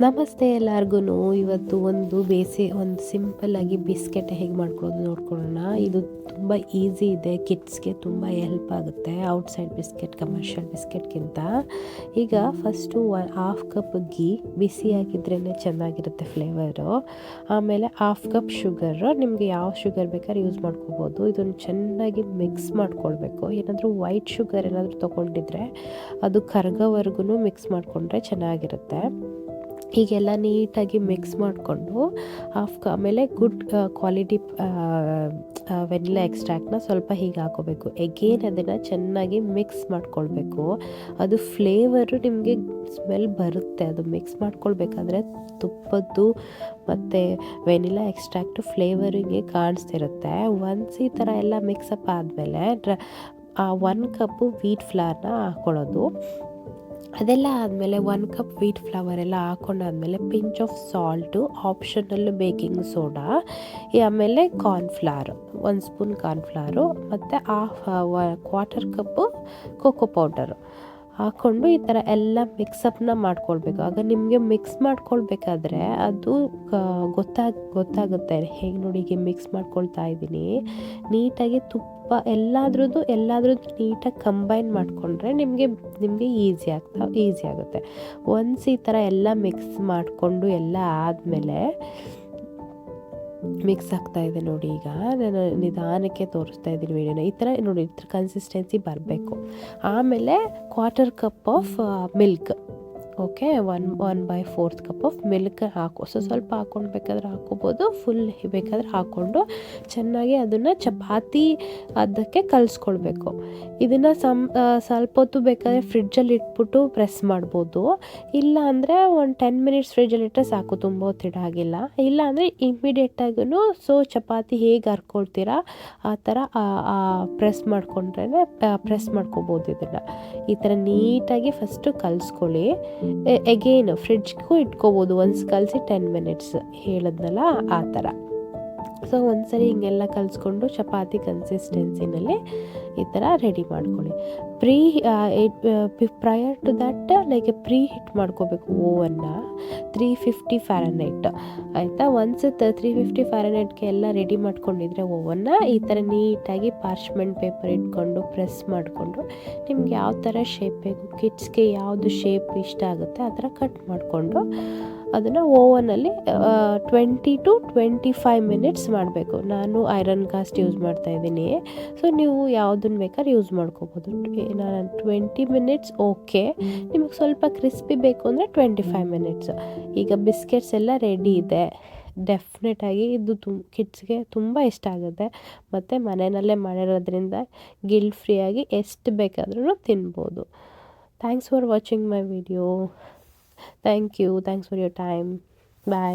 ನಮಸ್ತೆ ಎಲ್ಲರಿಗೂ. ಇವತ್ತು ಒಂದು ಸಿಂಪಲ್ಲಾಗಿ ಬಿಸ್ಕೆಟ್ ಹೇಗೆ ಮಾಡ್ಕೊಳ್ಳೋದು ನೋಡ್ಕೊಳ್ಳೋಣ. ಇದು ತುಂಬ ಈಸಿ ಇದೆ, ಕಿಡ್ಸ್ಗೆ ತುಂಬ ಹೆಲ್ಪ್ ಆಗುತ್ತೆ ಔಟ್ಸೈಡ್ ಬಿಸ್ಕೆಟ್, ಕಮರ್ಷಿಯಲ್ ಬಿಸ್ಕೆಟ್ಗಿಂತ. ಈಗ ಫಸ್ಟು 1/2 ಕಪ್ ಗೀ ಬಿಸಿಯಾಗಿದ್ರೇ ಚೆನ್ನಾಗಿರುತ್ತೆ ಫ್ಲೇವರು. ಆಮೇಲೆ 1/2 ಕಪ್ ಶುಗರು, ನಿಮಗೆ ಯಾವ ಶುಗರ್ ಬೇಕಾದ್ರೆ ಯೂಸ್ ಮಾಡ್ಕೋಬೋದು. ಇದನ್ನು ಚೆನ್ನಾಗಿ ಮಿಕ್ಸ್ ಮಾಡ್ಕೊಳ್ಬೇಕು. ಏನಾದರೂ ವೈಟ್ ಶುಗರ್ ಏನಾದರೂ ತೊಗೊಂಡಿದ್ರೆ ಅದು ಕರಗೋವರೆಗೂ ಮಿಕ್ಸ್ ಮಾಡಿಕೊಂಡ್ರೆ ಚೆನ್ನಾಗಿರುತ್ತೆ. ಹೀಗೆಲ್ಲ ನೀಟಾಗಿ ಮಿಕ್ಸ್ ಮಾಡಿಕೊಂಡು ಆಮೇಲೆ ಗುಡ್ ಕ್ವಾಲಿಟಿ ವೆನಿಲಾ ಎಕ್ಸ್ಟ್ರಾಕ್ಟ್ನ ಸ್ವಲ್ಪ ಹೀಗೆ ಹಾಕೋಬೇಕು. ಎಗೇನ್ ಅದನ್ನು ಚೆನ್ನಾಗಿ ಮಿಕ್ಸ್ ಮಾಡ್ಕೊಳ್ಬೇಕು. ಅದು ಫ್ಲೇವರು ನಿಮಗೆ ಸ್ಮೆಲ್ ಬರುತ್ತೆ. ಅದು ಮಿಕ್ಸ್ ಮಾಡ್ಕೊಳ್ಬೇಕಾದ್ರೆ ತುಪ್ಪದ್ದು ಮತ್ತು ವೆನಿಲಾ ಎಕ್ಸ್ಟ್ರಾಕ್ಟು ಫ್ಲೇವರಿಗೆ ಕಾಣಿಸ್ತಿರುತ್ತೆ. ಒನ್ಸ್ ಈ ಥರ ಎಲ್ಲ ಮಿಕ್ಸಪ್ ಆದಮೇಲೆ 1 ಕಪ್ಪು ವೀಟ್ ಫ್ಲವರ್ನ ಹಾಕ್ಕೊಳ್ಳೋದು. ಅದೆಲ್ಲ ಆದಮೇಲೆ 1 ಕಪ್ ವೀಟ್ ಫ್ಲವರ್ ಎಲ್ಲ ಹಾಕೊಂಡಾದ್ಮೇಲೆ pinch of salt, optional baking soda, ಆಮೇಲೆ ಕಾರ್ನ್ಫ್ಲವರ್, 1 ಸ್ಪೂನ್ ಕಾರ್ನ್ಫ್ಲವರು ಮತ್ತು 1/4 ಕಪ್ಪು ಕೋಕೋ ಪೌಡರು ಹಾಕ್ಕೊಂಡು ಈ ಥರ ಎಲ್ಲ ಮಿಕ್ಸಪ್ನ ಮಾಡ್ಕೊಳ್ಬೇಕು. ಆಗ ನಿಮಗೆ ಮಿಕ್ಸ್ ಮಾಡ್ಕೊಳ್ಬೇಕಾದ್ರೆ ಅದು ಗೊತ್ತಾಗುತ್ತೆ. ಹೇಗೆ ನೋಡಿ, ಹೀಗೆ ಮಿಕ್ಸ್ ಮಾಡ್ಕೊಳ್ತಾ ಇದ್ದೀನಿ ನೀಟಾಗಿ. ತುಪ್ಪ ಎಲ್ಲಾದ್ರದ್ದು ನೀಟಾಗಿ ಕಂಬೈನ್ ಮಾಡಿಕೊಂಡ್ರೆ ನಿಮಗೆ ಈಸಿ ಆಗುತ್ತೆ. ಒನ್ಸ್ ಈ ಥರ ಎಲ್ಲ ಮಿಕ್ಸ್ ಮಾಡಿಕೊಂಡು ಎಲ್ಲ ಆದಮೇಲೆ ಮಿಕ್ಸ್ ಆಗ್ತಾಯಿದೆ ನೋಡಿ. ಈಗ ನಾನು ನಿಧಾನಕ್ಕೆ ತೋರಿಸ್ತಾ ಇದ್ದೀನಿ ವಿಡಿಯೋನ. ಈ ಥರ ನೋಡಿ, ಇದ್ರ ಕನ್ಸಿಸ್ಟೆನ್ಸಿ ಬರಬೇಕು. ಆಮೇಲೆ 1/4 cup of milk, okay, 1/4 cup of milk ಸ್ವಲ್ಪ ಹಾಕ್ಕೊಂಡು ಬೇಕಾದ್ರೆ ಹಾಕ್ಕೋಬೋದು, ಫುಲ್ ಬೇಕಾದ್ರೆ ಹಾಕ್ಕೊಂಡು ಚೆನ್ನಾಗಿ ಅದನ್ನು ಚಪಾತಿ ಅದಕ್ಕೆ ಕಲಿಸ್ಕೊಳ್ಬೇಕು. ಇದನ್ನು ಸ್ವಲ್ಪ ಹೊತ್ತು ಬೇಕಾದರೆ ಫ್ರಿಡ್ಜಲ್ಲಿ ಇಟ್ಬಿಟ್ಟು ಪ್ರೆಸ್ ಮಾಡ್ಬೋದು. ಇಲ್ಲ ಅಂದರೆ ಒಂದು 10 ಮಿನಿಟ್ಸ್ ಫ್ರಿಡ್ಜಲ್ಲಿ ಇಟ್ಟರೆ ಸಾಕು, ತುಂಬ ಹೊತ್ತಿಡ ಹಾಗಿಲ್ಲ. ಇಲ್ಲ ಅಂದರೆ ಇಮಿಡಿಯೇಟಾಗೂ ಚಪಾತಿ ಹೇಗೆ ಹರ್ಕೊಳ್ತೀರಾ ಆ ಥರ ಪ್ರೆಸ್ ಮಾಡ್ಕೊಬೋದು. ಇದನ್ನು ಈ ಥರ ನೀಟಾಗಿ ಫಸ್ಟು ಕಲಿಸ್ಕೊಳ್ಳಿ. ಎಗೇನ್ ಫ್ರಿಡ್ಜ್ಗೂ ಇಟ್ಕೋಬೋದು. ಒನ್ಸ್ ಕಲಸಿ 10 ಮಿನಿಟ್ಸ್ ಹೇಳಿದ್ನಲ್ಲ ಆ ಥರ. ಸೊ ಒಂದ್ಸರಿ ಹಿಂಗೆಲ್ಲ ಕಲಿಸ್ಕೊಂಡು ಚಪಾತಿ ಕನ್ಸಿಸ್ಟೆನ್ಸಿನಲ್ಲಿ ಈ ಥರ ರೆಡಿ ಮಾಡ್ಕೊಳ್ಳಿ. Prior to that preheat ಮಾಡ್ಕೋಬೇಕು ಓವನ್ನ 350 ಫ್ಯಾರನೈಟ್, ಆಯಿತಾ. ಒನ್ಸ್ 350 ಫ್ಯಾರನೈಟ್ಗೆ ಎಲ್ಲ ರೆಡಿ ಮಾಡ್ಕೊಂಡಿದ್ರೆ ಓವನ್ನ ಈ ಥರ ನೀಟಾಗಿ ಪಾರ್ಚ್ಮೆಂಟ್ ಪೇಪರ್ ಇಟ್ಕೊಂಡು ಪ್ರೆಸ್ ಮಾಡಿಕೊಂಡು ನಿಮ್ಗೆ ಯಾವ ಥರ ಶೇಪ್ ಬೇಕು, ಕಿಡ್ಸ್ಗೆ ಯಾವುದು ಶೇಪ್ ಇಷ್ಟ ಆಗುತ್ತೆ ಆ ಥರ ಕಟ್ ಮಾಡಿಕೊಂಡು ಅದನ್ನು ಓವನಲ್ಲಿ 20 to 25 ಮಿನಿಟ್ಸ್ ಮಾಡಬೇಕು. ನಾನು ಐರನ್ ಕಾಸ್ಟ್ ಯೂಸ್ ಮಾಡ್ತಾಯಿದ್ದೀನಿ. ಸೊ ನೀವು ಯಾವುದನ್ನು ಬೇಕಾದ್ರೆ ಯೂಸ್ ಮಾಡ್ಕೋಬೋದು. ನಾನು 20 ಮಿನಿಟ್ಸ್ ಓಕೆ. ನಿಮಗೆ ಸ್ವಲ್ಪ ಕ್ರಿಸ್ಪಿ ಬೇಕು ಅಂದರೆ 25 ಮಿನಿಟ್ಸ್. ಈಗ ಬಿಸ್ಕೆಟ್ಸ್ ಎಲ್ಲ ರೆಡಿ ಇದೆ. ಡೆಫಿನೆಟಾಗಿ ಇದು ಕಿಡ್ಸ್ಗೆ ತುಂಬ ಇಷ್ಟ ಆಗುತ್ತೆ. ಮತ್ತು ಮನೆಯಲ್ಲೇ ಮಾಡಿರೋದ್ರಿಂದ ಗಿಲ್ಟ್ ಫ್ರೀಯಾಗಿ ಎಷ್ಟು ಬೇಕಾದ್ರೂ ತಿನ್ಬೋದು. Thanks for watching my video. Thank you. Thanks for your time. Bye.